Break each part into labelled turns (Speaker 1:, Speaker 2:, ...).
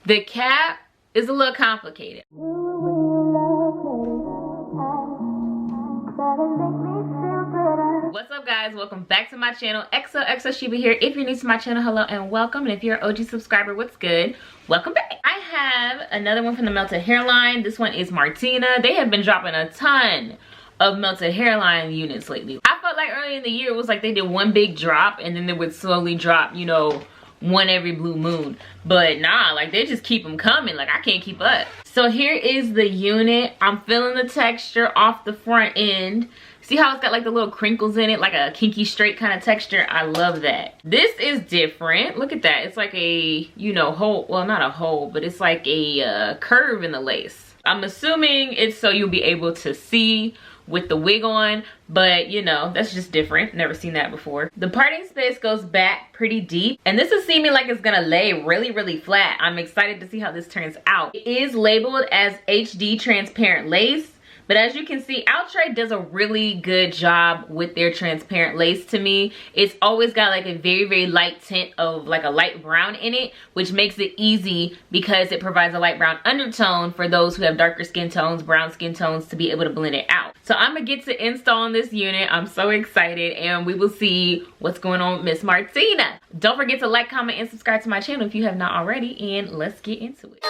Speaker 1: The cap is a little complicated. What's up guys, welcome back to my channel. XOXO Shiba here. If you're new to my channel, hello and welcome, and if you're an OG subscriber, what's good, welcome back. I have another one from the Melted Hairline. This one is Martina. They have been dropping a ton of melted hairline units lately. I felt like early in the year it was like they did one big drop and then they would slowly drop, you know, one every blue moon. But nah, like they just keep them coming. Like I can't keep up. So here is the unit. I'm feeling the texture off the front end. See how it's got like the little crinkles in it, like a kinky straight kind of texture? I love that. This is different. Look at that. It's like a, you know, hole. Well, not a hole, but it's like a curve in the lace. I'm assuming it's so you'll be able to see with the wig on, but you know, that's just different. Never seen that before. The parting space goes back pretty deep, and this is seeming like it's gonna lay really flat. I'm excited to see how this turns out. It is labeled as HD transparent lace, but as you can see, Outre does a really good job with their transparent lace to me. It's always got like a very light tint of like a light brown in it, which makes it easy because it provides a light brown undertone for those who have darker skin tones, brown skin tones, to be able to blend it out. So I'm gonna get to installing this unit. I'm so excited, and we will see what's going on with Miss Martina. Don't forget to like, comment, and subscribe to my channel if you have not already, and let's get into it.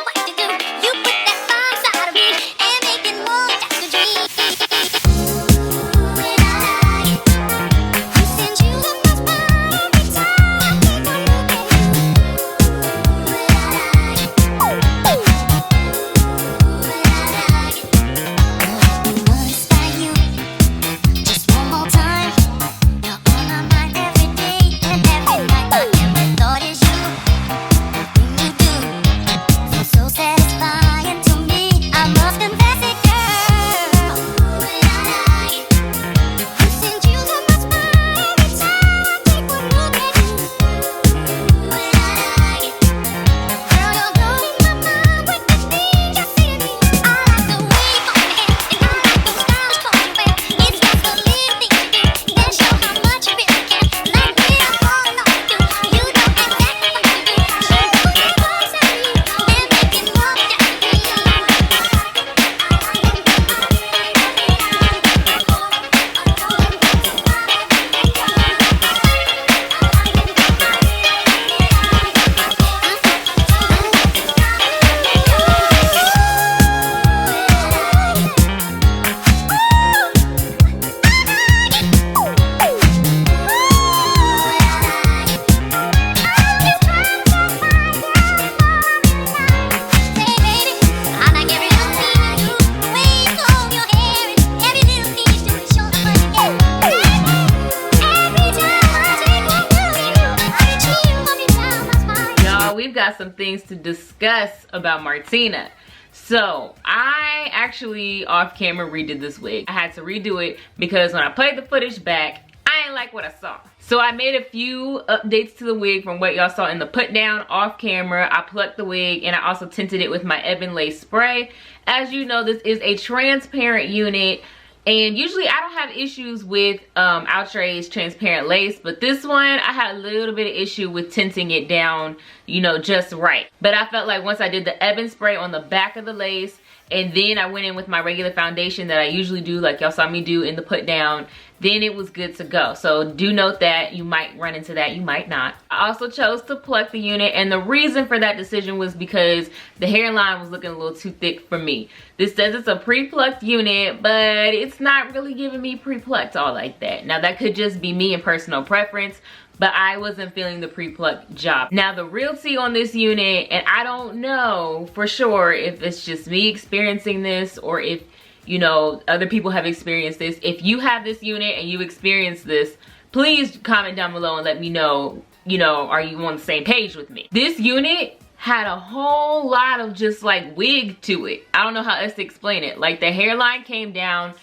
Speaker 1: Got some things to discuss about Martina. So I actually off camera redid this wig. I had to redo it because when I played the footage back, I ain't like what I saw. So I made a few updates to the wig from what y'all saw in the put down off camera. I plucked the wig and I also tinted it with my Ebon Lace spray. As you know, this is a transparent unit, and usually I don't have issues with Outre's transparent lace, but this one I had a little bit of issue with tinting it down, you know, just right. But I felt like once I did the Ebon spray on the back of the lace, and then I went in with my regular foundation that I usually do, like y'all saw me do in the put down, then it was good to go. So do note that you might run into that, you might not. I also chose to pluck the unit, and the reason for that decision was because the hairline was looking a little too thick for me. This says it's a pre-plucked unit, but it's not really giving me pre-plucked all like that. Now that could just be me and personal preference, but I wasn't feeling the pre-plucked job. Now the real tea on this unit, and I don't know for sure if it's just me experiencing this or if, you know, other people have experienced this. If you have this unit and you experience this, please comment down below and let me know, you know, are you on the same page with me? This unit had a whole lot of just like wig to it. I don't know how else to explain it. Like the hairline came down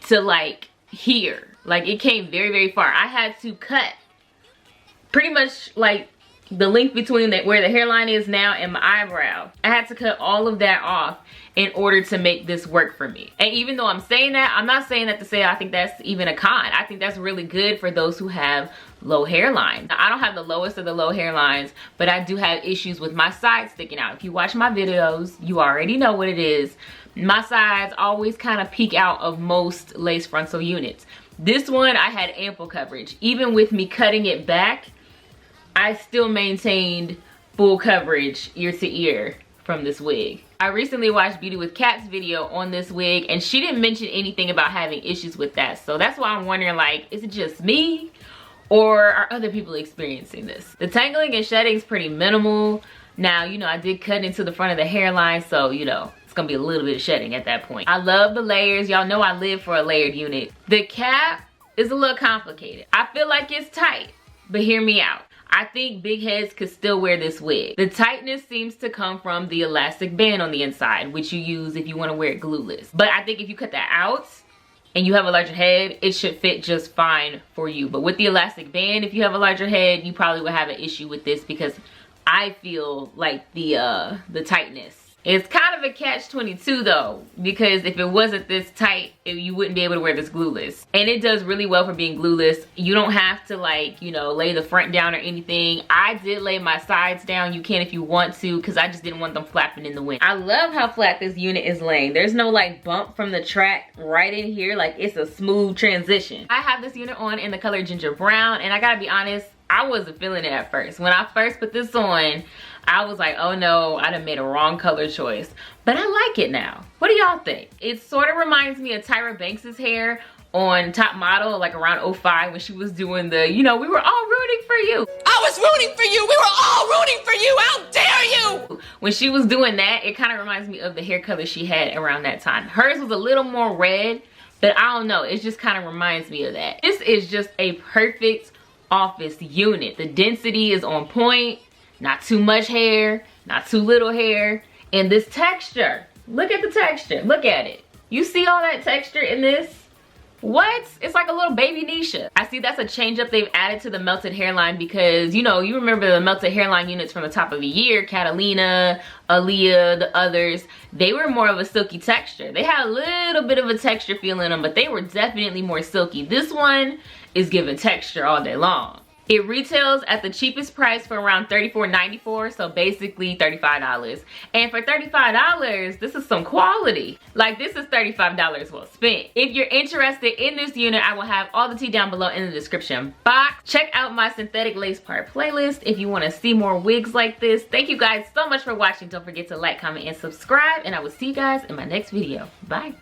Speaker 1: to like here. Like it came very far. I had to cut pretty much like the length between where the hairline is now and my eyebrow. I had to cut all of that off in order to make this work for me. And even though I'm saying that, I'm not saying that to say I think that's even a con. I think that's really good for those who have low hairline. Now, I don't have the lowest of the low hairlines, but I do have issues with my sides sticking out. If you watch my videos, you already know what it is. My sides always kind of peek out of most lace frontal units. This one, I had ample coverage. Even with me cutting it back, I still maintained full coverage ear to ear from this wig. I recently watched Beauty with Kat's video on this wig, and she didn't mention anything about having issues with that. So that's why I'm wondering, like, is it just me? Or are other people experiencing this? The tangling and shedding is pretty minimal. Now, you know, I did cut into the front of the hairline, so, you know, it's gonna be a little bit of shedding at that point. I love the layers. Y'all know I live for a layered unit. The cap is a little complicated. I feel like it's tight, but hear me out. I think big heads could still wear this wig. The tightness seems to come from the elastic band on the inside, which you use if you want to wear it glueless. But I think if you cut that out and you have a larger head, it should fit just fine for you. But with the elastic band, if you have a larger head, you probably would have an issue with this, because I feel like the tightness. It's kind of a catch-22 though, because if it wasn't this tight, you wouldn't be able to wear this glueless. And it does really well for being glueless. You don't have to, like, you know, lay the front down or anything. I did lay my sides down. You can if you want to, because I just didn't want them flapping in the wind. I love how flat this unit is laying. There's no like bump from the track right in here. Like, it's a smooth transition. I have this unit on in the color ginger brown, and I gotta be honest, I wasn't feeling it at first. When I first put this on, I was like, oh no, I done made a wrong color choice. But I like it now. What do y'all think? It sort of reminds me of Tyra Banks's hair on Top Model, like around 05, when she was doing the, you know, we were all rooting for you. I was rooting for you. We were all rooting for you. How dare you? When she was doing that, it kind of reminds me of the hair color she had around that time. Hers was a little more red, but I don't know. It just kind of reminds me of that. This is just a perfect office unit. The density is on point. Not too much hair, not too little hair. And this texture, look at the texture, look at it. You see all that texture in this? What? It's like a little baby Nisha. I see that's a change up they've added to the melted hairline, because, you know, you remember the melted hairline units from the top of the year, Catalina, Aaliyah, the others. They were more of a silky texture. They had a little bit of a texture feel in them, but they were definitely more silky. This one is giving texture all day long. It retails at the cheapest price for around $34.94, so basically $35. And for $35, this is some quality. Like, this is $35 well spent. If you're interested in this unit, I will have all the tea down below in the description box. Check out my synthetic lace part playlist if you want to see more wigs like this. Thank you guys so much for watching. Don't forget to like, comment, and subscribe, and I will see you guys in my next video. Bye.